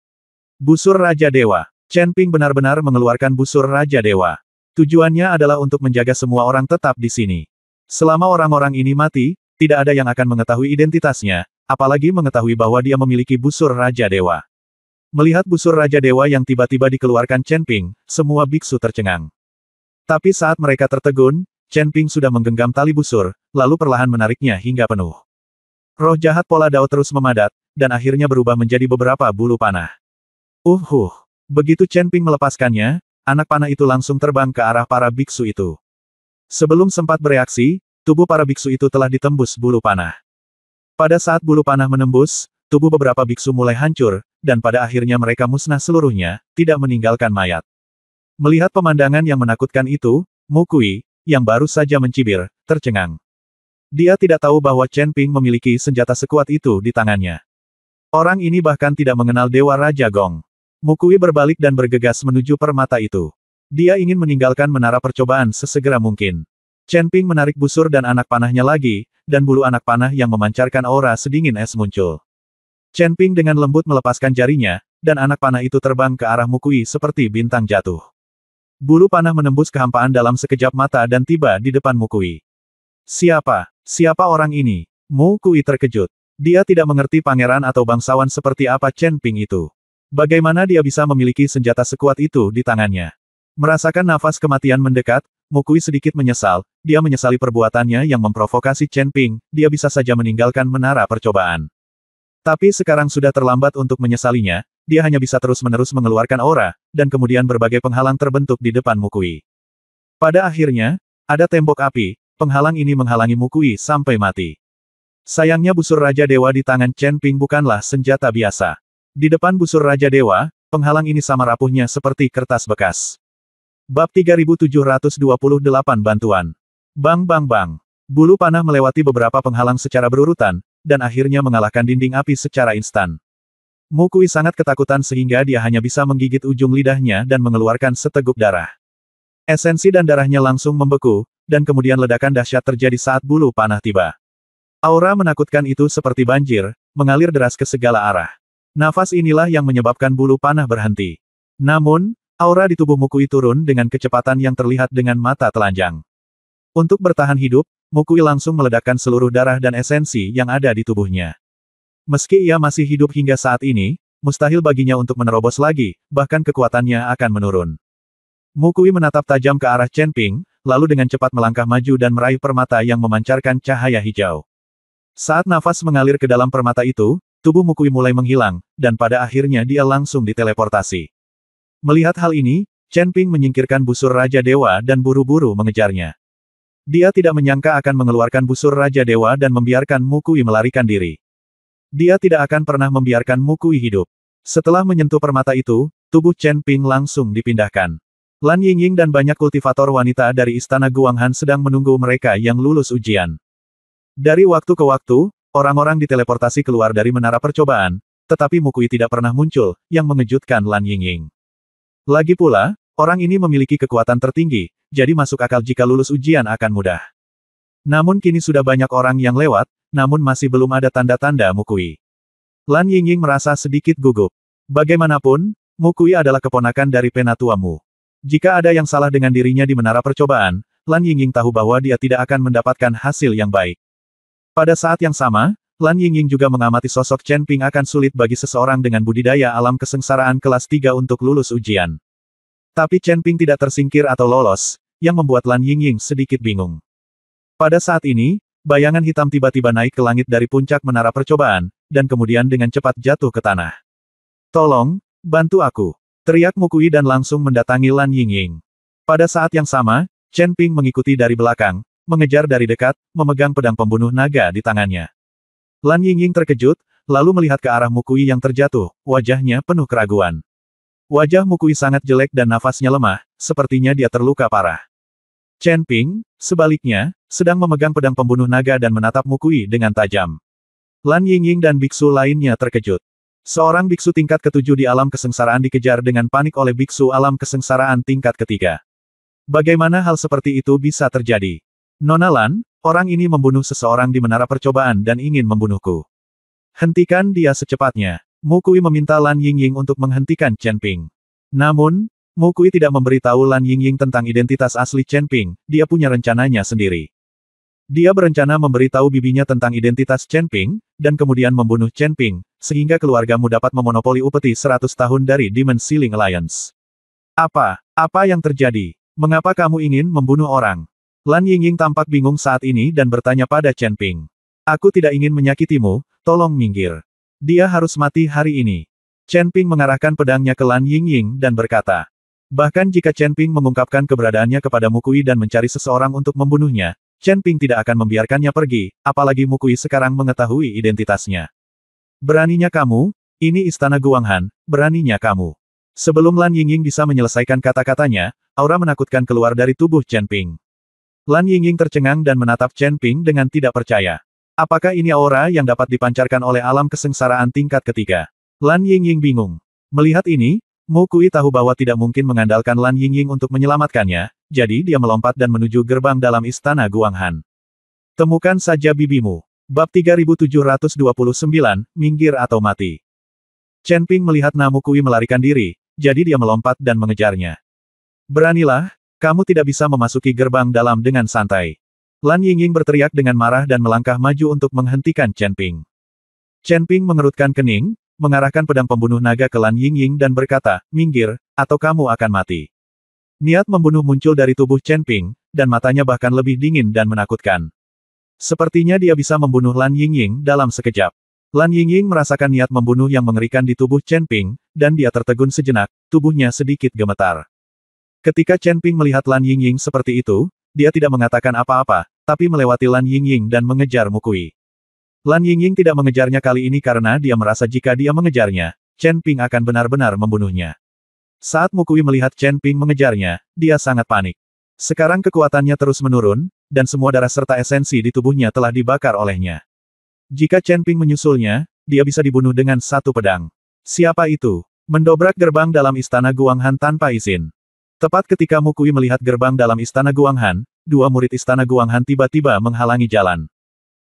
Busur Raja Dewa. Chen Ping benar-benar mengeluarkan busur Raja Dewa. Tujuannya adalah untuk menjaga semua orang tetap di sini. Selama orang-orang ini mati, tidak ada yang akan mengetahui identitasnya, apalagi mengetahui bahwa dia memiliki busur Raja Dewa. Melihat busur Raja Dewa yang tiba-tiba dikeluarkan Chen Ping, semua biksu tercengang. Tapi saat mereka tertegun, Chen Ping sudah menggenggam tali busur, lalu perlahan menariknya hingga penuh. Roh jahat Pola Dao terus memadat, dan akhirnya berubah menjadi beberapa bulu panah. Begitu Chen Ping melepaskannya, anak panah itu langsung terbang ke arah para biksu itu. Sebelum sempat bereaksi, tubuh para biksu itu telah ditembus bulu panah. Pada saat bulu panah menembus, tubuh beberapa biksu mulai hancur, dan pada akhirnya mereka musnah seluruhnya, tidak meninggalkan mayat. Melihat pemandangan yang menakutkan itu, Mu Kui, yang baru saja mencibir, tercengang. Dia tidak tahu bahwa Chen Ping memiliki senjata sekuat itu di tangannya. Orang ini bahkan tidak mengenal Dewa Raja Gong. Mu Kui berbalik dan bergegas menuju permata itu. Dia ingin meninggalkan menara percobaan sesegera mungkin. Chen Ping menarik busur dan anak panahnya lagi, dan bulu anak panah yang memancarkan aura sedingin es muncul. Chen Ping dengan lembut melepaskan jarinya, dan anak panah itu terbang ke arah Mu Kui seperti bintang jatuh. Bulu panah menembus kehampaan dalam sekejap mata dan tiba di depan Mu Kui. Siapa orang ini? Mu Kui terkejut. Dia tidak mengerti pangeran atau bangsawan seperti apa Chen Ping itu. Bagaimana dia bisa memiliki senjata sekuat itu di tangannya? Merasakan nafas kematian mendekat, Mu Kui sedikit menyesal, dia menyesali perbuatannya yang memprovokasi Chen Ping, dia bisa saja meninggalkan menara percobaan. Tapi sekarang sudah terlambat untuk menyesalinya, dia hanya bisa terus-menerus mengeluarkan aura, dan kemudian berbagai penghalang terbentuk di depan Mu Kui. Pada akhirnya, ada tembok api, penghalang ini menghalangi Mu Kui sampai mati. Sayangnya busur Raja Dewa di tangan Chen Ping bukanlah senjata biasa. Di depan busur Raja Dewa, penghalang ini sama rapuhnya seperti kertas bekas. Bab 3728 Bantuan. Bang bang bang. Bulu panah melewati beberapa penghalang secara berurutan, dan akhirnya mengalahkan dinding api secara instan. Mu Kui sangat ketakutan sehingga dia hanya bisa menggigit ujung lidahnya dan mengeluarkan seteguk darah. Esensi dan darahnya langsung membeku, dan kemudian ledakan dahsyat terjadi saat bulu panah tiba. Aura menakutkan itu seperti banjir, mengalir deras ke segala arah. Nafas inilah yang menyebabkan bulu panah berhenti. Namun, aura di tubuh Mu Kui turun dengan kecepatan yang terlihat dengan mata telanjang. Untuk bertahan hidup, Mukui langsung meledakkan seluruh darah dan esensi yang ada di tubuhnya. Meski ia masih hidup hingga saat ini, mustahil baginya untuk menerobos lagi, bahkan kekuatannya akan menurun. Mukui menatap tajam ke arah Chen Ping, lalu dengan cepat melangkah maju dan meraih permata yang memancarkan cahaya hijau. Saat nafas mengalir ke dalam permata itu, tubuh Mukui mulai menghilang, dan pada akhirnya dia langsung diteleportasi. Melihat hal ini, Chen Ping menyingkirkan busur Raja Dewa dan buru-buru mengejarnya. Dia tidak menyangka akan mengeluarkan busur Raja Dewa dan membiarkan Mukui melarikan diri. Dia tidak akan pernah membiarkan Mukui hidup. Setelah menyentuh permata itu, tubuh Chen Ping langsung dipindahkan. Lan Yingying dan banyak kultivator wanita dari Istana Guanghan sedang menunggu mereka yang lulus ujian. Dari waktu ke waktu, orang-orang diteleportasi keluar dari menara percobaan, tetapi Mukui tidak pernah muncul, yang mengejutkan Lan Yingying. Lagi pula, orang ini memiliki kekuatan tertinggi, jadi masuk akal jika lulus ujian akan mudah. Namun kini sudah banyak orang yang lewat, namun masih belum ada tanda-tanda Mukui. Lan Yingying merasa sedikit gugup. Bagaimanapun, Mukui adalah keponakan dari Penatua Mu. Jika ada yang salah dengan dirinya di menara percobaan, Lan Yingying tahu bahwa dia tidak akan mendapatkan hasil yang baik. Pada saat yang sama, Lan Yingying juga mengamati sosok Chen Ping akan sulit bagi seseorang dengan budidaya alam kesengsaraan kelas 3 untuk lulus ujian. Tapi Chen Ping tidak tersingkir atau lolos, yang membuat Lan Yingying sedikit bingung. Pada saat ini, bayangan hitam tiba-tiba naik ke langit dari puncak menara percobaan, dan kemudian dengan cepat jatuh ke tanah. "Tolong, bantu aku!" teriak Mukui dan langsung mendatangi Lan Yingying. Pada saat yang sama, Chen Ping mengikuti dari belakang, mengejar dari dekat, memegang pedang pembunuh naga di tangannya. Lan Yingying terkejut, lalu melihat ke arah Mukui yang terjatuh, wajahnya penuh keraguan. Wajah Mukui sangat jelek dan nafasnya lemah, sepertinya dia terluka parah. Chen Ping, sebaliknya, sedang memegang pedang pembunuh naga dan menatap Mukui dengan tajam. Lan Yingying dan biksu lainnya terkejut. Seorang biksu tingkat ke-7 di alam kesengsaraan dikejar dengan panik oleh biksu alam kesengsaraan tingkat ke-3. Bagaimana hal seperti itu bisa terjadi? "Nona Lan, orang ini membunuh seseorang di menara percobaan dan ingin membunuhku. Hentikan dia secepatnya." Mukui meminta Lan Yingying untuk menghentikan Chen Ping. Namun, Mukui tidak memberitahu Lan Yingying tentang identitas asli Chen Ping, dia punya rencananya sendiri. Dia berencana memberitahu bibinya tentang identitas Chen Ping, dan kemudian membunuh Chen Ping, sehingga keluargamu dapat memonopoli upeti 100 tahun dari Demon Ceiling Alliance. Apa yang terjadi? Mengapa kamu ingin membunuh orang? Lan Yingying tampak bingung saat ini dan bertanya pada Chen Ping. "Aku tidak ingin menyakitimu, tolong minggir. Dia harus mati hari ini." Chen Ping mengarahkan pedangnya ke Lan Yingying dan berkata. Bahkan jika Chen Ping mengungkapkan keberadaannya kepada Mukui dan mencari seseorang untuk membunuhnya, Chen Ping tidak akan membiarkannya pergi, apalagi Mukui sekarang mengetahui identitasnya. "Beraninya kamu, ini Istana Guanghan, beraninya kamu." Sebelum Lan Yingying bisa menyelesaikan kata-katanya, aura menakutkan keluar dari tubuh Chen Ping. Lan Yingying tercengang dan menatap Chen Ping dengan tidak percaya. Apakah ini aura yang dapat dipancarkan oleh alam kesengsaraan tingkat ketiga? Lan Yingying bingung. Melihat ini, Mukui tahu bahwa tidak mungkin mengandalkan Lan Yingying untuk menyelamatkannya, jadi dia melompat dan menuju gerbang dalam Istana Guanghan. Temukan saja bibimu. Bab 3729, minggir atau mati. Chen Ping melihat Mukui melarikan diri, jadi dia melompat dan mengejarnya. "Beranilah, kamu tidak bisa memasuki gerbang dalam dengan santai." Lan Yingying berteriak dengan marah dan melangkah maju untuk menghentikan Chen Ping. Chen Ping mengerutkan kening, mengarahkan pedang pembunuh naga ke Lan Yingying dan berkata, "Minggir, atau kamu akan mati." Niat membunuh muncul dari tubuh Chen Ping, dan matanya bahkan lebih dingin dan menakutkan. Sepertinya dia bisa membunuh Lan Yingying dalam sekejap. Lan Yingying merasakan niat membunuh yang mengerikan di tubuh Chen Ping, dan dia tertegun sejenak, tubuhnya sedikit gemetar. Ketika Chen Ping melihat Lan Yingying seperti itu, dia tidak mengatakan apa-apa, tapi melewati Lan Yingying dan mengejar Mukui. Lan Yingying tidak mengejarnya kali ini karena dia merasa jika dia mengejarnya, Chen Ping akan benar-benar membunuhnya. Saat Mukui melihat Chen Ping mengejarnya, dia sangat panik. Sekarang kekuatannya terus menurun, dan semua darah serta esensi di tubuhnya telah dibakar olehnya. Jika Chen Ping menyusulnya, dia bisa dibunuh dengan satu pedang. Siapa itu? Mendobrak gerbang dalam Istana Guanghan tanpa izin. Tepat ketika Mukui melihat gerbang dalam Istana Guanghan, dua murid Istana Guanghan tiba-tiba menghalangi jalan.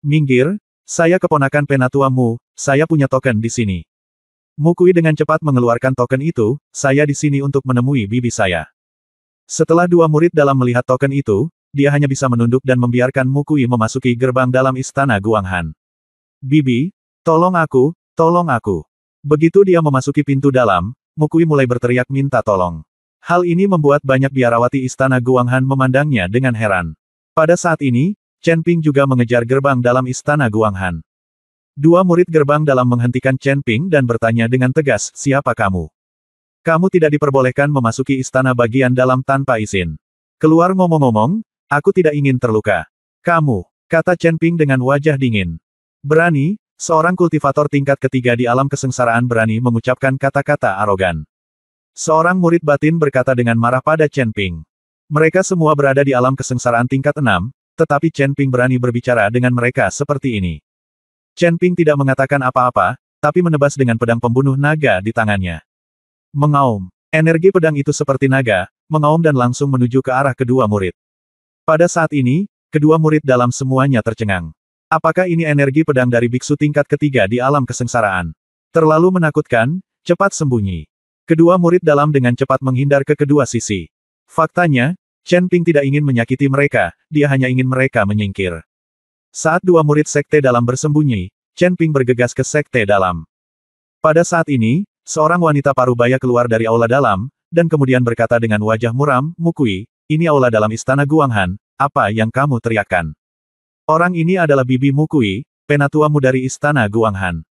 "Minggir, saya keponakan Penatua Mu, saya punya token di sini." Mukui dengan cepat mengeluarkan token itu, "Saya di sini untuk menemui bibi saya." Setelah dua murid dalam melihat token itu, dia hanya bisa menunduk dan membiarkan Mukui memasuki gerbang dalam istana Guanghan. Bibi, tolong aku, tolong aku. Begitu dia memasuki pintu dalam, Mukui mulai berteriak minta tolong. Hal ini membuat banyak biarawati istana Guanghan memandangnya dengan heran. Pada saat ini, Chen Ping juga mengejar gerbang dalam istana Guanghan. Dua murid gerbang dalam menghentikan Chen Ping dan bertanya dengan tegas, siapa kamu? Kamu tidak diperbolehkan memasuki istana bagian dalam tanpa izin. Keluar ngomong-ngomong, aku tidak ingin terluka. Kamu, kata Chen Ping dengan wajah dingin. Berani, seorang kultivator tingkat ketiga di alam kesengsaraan berani mengucapkan kata-kata arogan. Seorang murid batin berkata dengan marah pada Chen Ping. Mereka semua berada di alam kesengsaraan tingkat 6, tetapi Chen Ping berani berbicara dengan mereka seperti ini. Chen Ping tidak mengatakan apa-apa, tapi menebas dengan pedang pembunuh naga di tangannya. Mengaum. Energi pedang itu seperti naga, mengaum dan langsung menuju ke arah kedua murid. Pada saat ini, kedua murid dalam semuanya tercengang. Apakah ini energi pedang dari biksu tingkat ketiga di alam kesengsaraan? Terlalu menakutkan, cepat sembunyi. Kedua murid dalam dengan cepat menghindar ke kedua sisi. Faktanya, Chen Ping tidak ingin menyakiti mereka, dia hanya ingin mereka menyingkir. Saat dua murid sekte dalam bersembunyi, Chen Ping bergegas ke sekte dalam. Pada saat ini, seorang wanita parubaya keluar dari aula dalam, dan kemudian berkata dengan wajah muram, Mukui, ini aula dalam istana Guanghan, apa yang kamu teriakkan? Orang ini adalah Bibi Mukui, penatuamu dari istana Guanghan.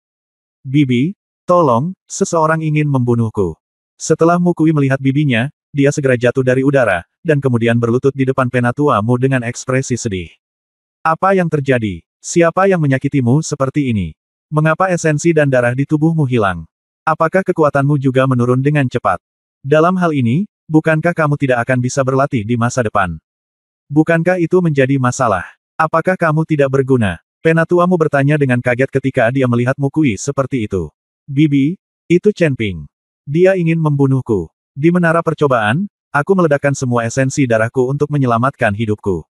Bibi, tolong, seseorang ingin membunuhku. Setelah Mukui melihat bibinya, dia segera jatuh dari udara, dan kemudian berlutut di depan penatuamu dengan ekspresi sedih. Apa yang terjadi? Siapa yang menyakitimu seperti ini? Mengapa esensi dan darah di tubuhmu hilang? Apakah kekuatanmu juga menurun dengan cepat? Dalam hal ini, bukankah kamu tidak akan bisa berlatih di masa depan? Bukankah itu menjadi masalah? Apakah kamu tidak berguna? Penatuamu bertanya dengan kaget ketika dia melihat Mukui seperti itu. Bibi, itu Chen Ping. Dia ingin membunuhku. Di menara percobaan, aku meledakkan semua esensi darahku untuk menyelamatkan hidupku.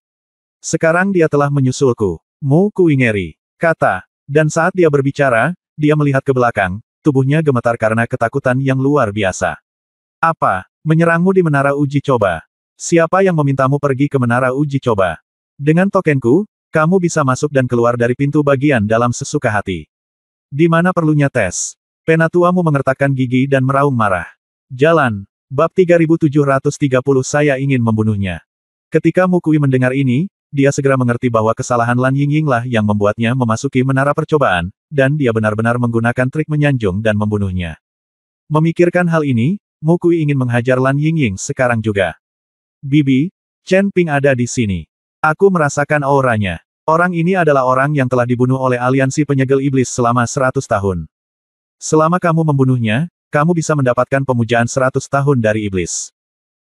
Sekarang dia telah menyusulku. Mukui ngeri. Kata. Dan saat dia berbicara, dia melihat ke belakang, tubuhnya gemetar karena ketakutan yang luar biasa. Apa? Menyerangmu di menara uji coba. Siapa yang memintamu pergi ke menara uji coba? Dengan tokenku, kamu bisa masuk dan keluar dari pintu bagian dalam sesuka hati. Di mana perlunya tes? Penatuamu mengertakkan gigi dan meraung marah. Jalan. Bab 3730 saya ingin membunuhnya. Ketika Mukui mendengar ini, dia segera mengerti bahwa kesalahan Lan Yingying lah yang membuatnya memasuki menara percobaan, dan dia benar-benar menggunakan trik menyanjung dan membunuhnya. Memikirkan hal ini, Mukui ingin menghajar Lan Yingying sekarang juga. Bibi, Chen Ping ada di sini. Aku merasakan auranya. Orang ini adalah orang yang telah dibunuh oleh aliansi penyegel iblis selama 100 tahun. Selama kamu membunuhnya, kamu bisa mendapatkan pemujaan 100 tahun dari iblis.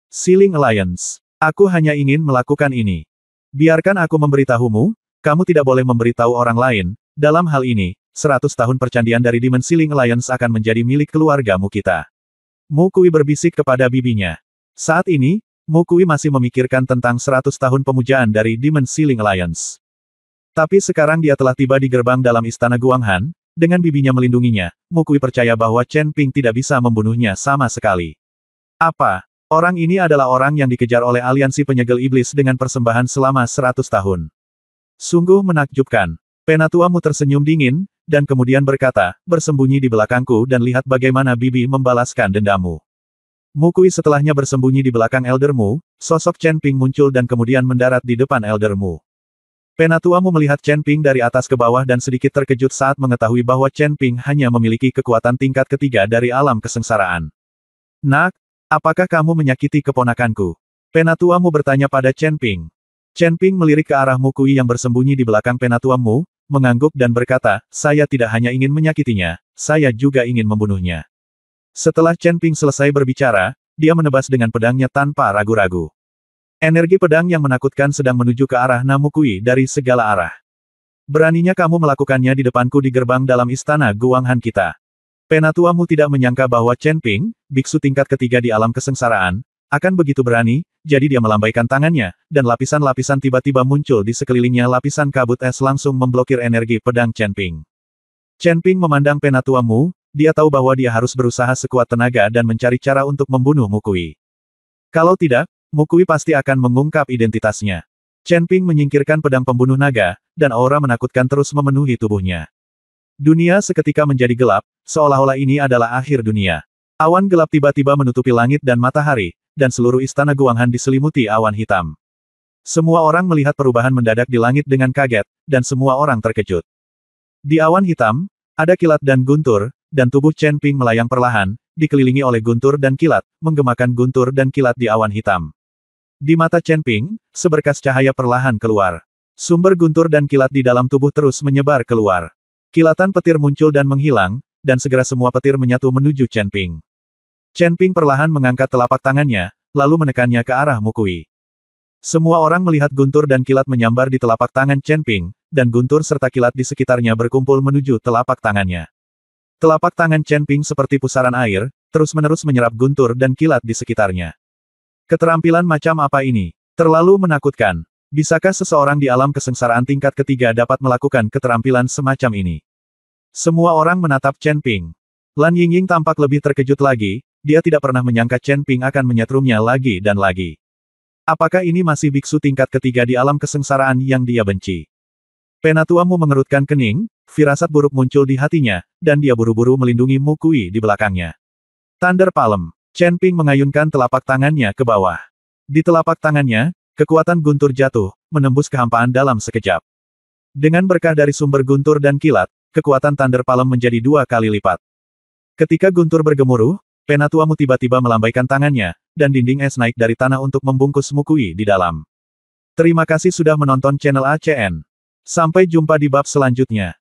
Sealing Alliance. Aku hanya ingin melakukan ini. Biarkan aku memberitahumu, kamu tidak boleh memberitahu orang lain. Dalam hal ini, 100 tahun percandian dari Demon Sealing Alliance akan menjadi milik keluargamu kita. Mukui berbisik kepada bibinya. Saat ini, Mukui masih memikirkan tentang 100 tahun pemujaan dari Demon Sealing Alliance. Tapi sekarang dia telah tiba di gerbang dalam istana Guanghan, dengan bibinya melindunginya, Mukui percaya bahwa Chen Ping tidak bisa membunuhnya sama sekali. Apa? Orang ini adalah orang yang dikejar oleh aliansi penyegel iblis dengan persembahan selama 100 tahun. Sungguh menakjubkan. Penatuamu tersenyum dingin, dan kemudian berkata, bersembunyi di belakangku dan lihat bagaimana bibi membalaskan dendammu. Mukui setelahnya bersembunyi di belakang eldermu, sosok Chen Ping muncul dan kemudian mendarat di depan eldermu. Penatuamu melihat Chen Ping dari atas ke bawah dan sedikit terkejut saat mengetahui bahwa Chen Ping hanya memiliki kekuatan tingkat ketiga dari alam kesengsaraan. Nak, apakah kamu menyakiti keponakanku? Penatuamu bertanya pada Chen Ping. Chen Ping melirik ke arah Mukui yang bersembunyi di belakang penatuamu, mengangguk dan berkata, saya tidak hanya ingin menyakitinya, saya juga ingin membunuhnya. Setelah Chen Ping selesai berbicara, dia menebas dengan pedangnya tanpa ragu-ragu. Energi pedang yang menakutkan sedang menuju ke arah Mukui dari segala arah. Beraninya kamu melakukannya di depanku di gerbang dalam istana Guanghan kita. Penatuamu tidak menyangka bahwa Chen Ping, biksu tingkat ketiga di alam kesengsaraan, akan begitu berani, jadi dia melambaikan tangannya, dan lapisan-lapisan tiba-tiba muncul di sekelilingnya. Lapisan kabut es langsung memblokir energi pedang Chen Ping. Chen Ping memandang penatuamu, dia tahu bahwa dia harus berusaha sekuat tenaga dan mencari cara untuk membunuh Mukui. Kalau tidak, Mukui pasti akan mengungkap identitasnya. Chen Ping menyingkirkan pedang pembunuh naga, dan aura menakutkan terus memenuhi tubuhnya. Dunia seketika menjadi gelap, seolah-olah ini adalah akhir dunia. Awan gelap tiba-tiba menutupi langit dan matahari, dan seluruh istana Guanghan diselimuti awan hitam. Semua orang melihat perubahan mendadak di langit dengan kaget, dan semua orang terkejut. Di awan hitam, ada kilat dan guntur, dan tubuh Chen Ping melayang perlahan, dikelilingi oleh guntur dan kilat, menggemakan guntur dan kilat di awan hitam. Di mata Chen Ping, seberkas cahaya perlahan keluar. Sumber guntur dan kilat di dalam tubuh terus menyebar keluar. Kilatan petir muncul dan menghilang, dan segera semua petir menyatu menuju Chen Ping. Chen Ping perlahan mengangkat telapak tangannya, lalu menekannya ke arah Mukui. Semua orang melihat guntur dan kilat menyambar di telapak tangan Chen Ping, dan guntur serta kilat di sekitarnya berkumpul menuju telapak tangannya. Telapak tangan Chen Ping seperti pusaran air, terus-menerus menyerap guntur dan kilat di sekitarnya. Keterampilan macam apa ini? Terlalu menakutkan. Bisakah seseorang di alam kesengsaraan tingkat ketiga dapat melakukan keterampilan semacam ini? Semua orang menatap Chen Ping. Lan Yingying tampak lebih terkejut lagi, dia tidak pernah menyangka Chen Ping akan menyetrumnya lagi dan lagi. Apakah ini masih biksu tingkat ketiga di alam kesengsaraan yang dia benci? Penatuamu mengerutkan kening, firasat buruk muncul di hatinya, dan dia buru-buru melindungi Mukui di belakangnya. Thunder Palm. Chen Ping mengayunkan telapak tangannya ke bawah. Di telapak tangannya, kekuatan guntur jatuh, menembus kehampaan dalam sekejap. Dengan berkah dari sumber guntur dan kilat, kekuatan Thunder Palm menjadi 2 kali lipat. Ketika guntur bergemuruh, Penatuamu tiba-tiba melambaikan tangannya, dan dinding es naik dari tanah untuk membungkus Mukui di dalam. Terima kasih sudah menonton channel ACN. Sampai jumpa di bab selanjutnya.